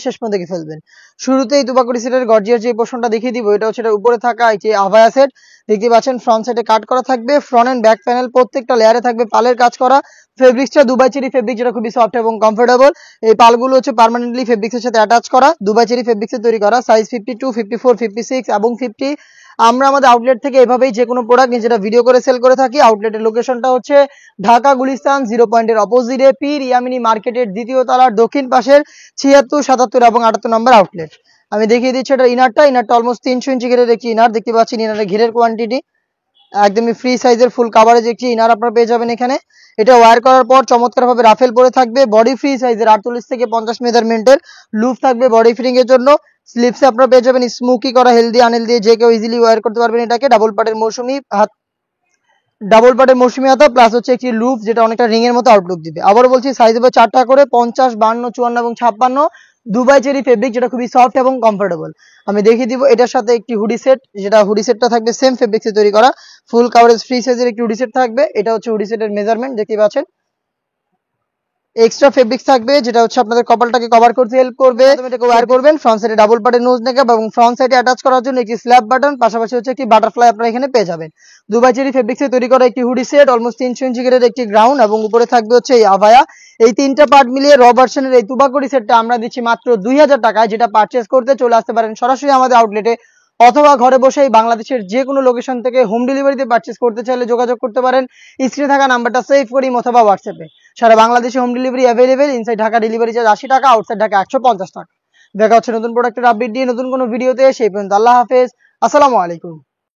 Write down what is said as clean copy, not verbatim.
শেষ পর্যন্ত দেখে ফেলবেন। শুরুতেই তুবাকুড়ি সেটের গর্জিয়াস যে পোর্শনটা দেখিয়ে দিব, এটা হচ্ছে এটার উপরে থাকা এই যে আভায়া সেট দেখতে পাচ্ছেন। ফ্রন্ট সাইডে কাট করা থাকবে, ফ্রন্ট এন্ড ব্যাক প্যানেল প্রত্যেকটা লেয়ারে থাকবে পালের কাজ করা। ফেব্রিক্সটা দুবাই চেরি ফেব্রিক, যেটা খুবই সফট এবং কমফোর্টেবল। এই পালগুলো হচ্ছে পার্মানেন্টলি ফেব্রিক্সের সাথে অ্যাটাচ করা, দুবাই চেরি ফেব্রিক্সে তৈরি করা। সাইজ 52, 54, 56 এবং 50। আমরা আমাদের আউটলেট থেকে এভাবেই যে কোনো প্রোডাক্ট নিজেরা ভিডিও করে সেল করে থাকি। আউটলেটের লোকেশনটা হচ্ছে ঢাকা গুলিস্তান 0 পয়েন্টের অপোজিটে, পীর ইয়ামিনী মার্কেটের দ্বিতীয় তলার দক্ষিণ পাশের 76, 77 এবং 78 নম্বর আউটলেট। আমি দেখিয়ে দিচ্ছি এটা ইনারটা অলমোস্ট 300 ইঞ্চি ঘেরের একটি ইনার দেখতে পাচ্ছেন। ইনারের ঘেরের কোয়ান্টিটি একদমই ফ্রি সাইজের ফুল কাভারেজ একটি ইনার আপনারা পেয়ে যাবেন এখানে। এটা ওয়্যার করার পর চমৎকার ভাবে রাফেল পরে থাকবে। বডি ফ্রি সাইজের 48 থেকে 50 মেজারমেন্টের লুপ থাকবে বডি ফিটিং এর জন্য। স্লিপসে আপনারা পেয়ে যাবেন স্মোকি করা, হেলদি আনহেলদি যে কেউ ইজিলি ওয়্যার করতে পারবেন এটাকে। ডাবল পার্টের মৌসুমি হাতা প্লাস হচ্ছে একটি লুপ, যেটা অনেকটা রিং এর মতো আউটলুক দিবে। আবারও বলছি সাইজ হবে 4টা করে, 50, 52, 54 এবং 56। দুবাই চেরি ফেব্রিক, যেটা খুবই সফট এবং কমফোর্টেবল। আমি দেখিয়ে দিব এটার সাথে একটি হুডি সেট, যেটা হুডি সেটটা থাকবে সেম ফেব্রিক্সে তৈরি করা। ফুল কাভারেজ ফ্রি সাইজের একটি হুডি সেট থাকবে। এটা হচ্ছে হুডি সেটের মেজারমেন্ট দেখতে পাচ্ছেন। এক্সট্রা ফেব্রিক্স থাকবে, যেটা হচ্ছে আপনাদের কপালটাকে কভার করতে হেল্প করবে। এটাকে ওয়্যার করবেন। ফ্রন্ট সাইডে ডাবল পার্টের নোজ নেকআপ এবং ফ্রন্ট সাইডে অ্যাটাচ করার জন্য একটি স্ল্যাব বাটন, পাশাপাশি হচ্ছে একটি বাটারফ্লাই আপনারা এখানে পেয়ে যাবেন। দুবাই চেরি ফেব্রিক্সে তৈরি করা একটি হুডি সেট, অলমোস্ট 300 ইঞ্চি গ্রেডের একটি গ্রাউন্ড এবং উপরে থাকবে হচ্ছে এই আভায়া। এই তিনটা পার্ট মিলিয়ে র ভার্সনের এই তুবাকুড়ি সেটটা আমরা দিচ্ছি মাত্র 2000 টাকায়, যেটা পারচেজ করতে চলে আসতে পারেন সরাসরি আমাদের আউটলেটে, অথবা ঘরে বসেই বাংলাদেশের যে কোনো লোকেশন থেকে হোম ডেলিভারিতে পারচেজ করতে চাইলে যোগাযোগ করতে পারেন। স্ক্রিনে থাকা নাম্বারটা সেভ করি অথবা হোয়াটসঅ্যাপে। সারা বাংলাদেশে home delivery available. Inside Dhaka delivery charge 80 টাকা, আউটসাইড ঢাকা 150 টাকা। দেখা হচ্ছে নতুন প্রোডাক্টের আপডেট দিয়ে নতুন কোনো ভিডিওতে। সেই পর্যন্ত আল্লাহ হাফেজ, আসসালামু আলাইকুম।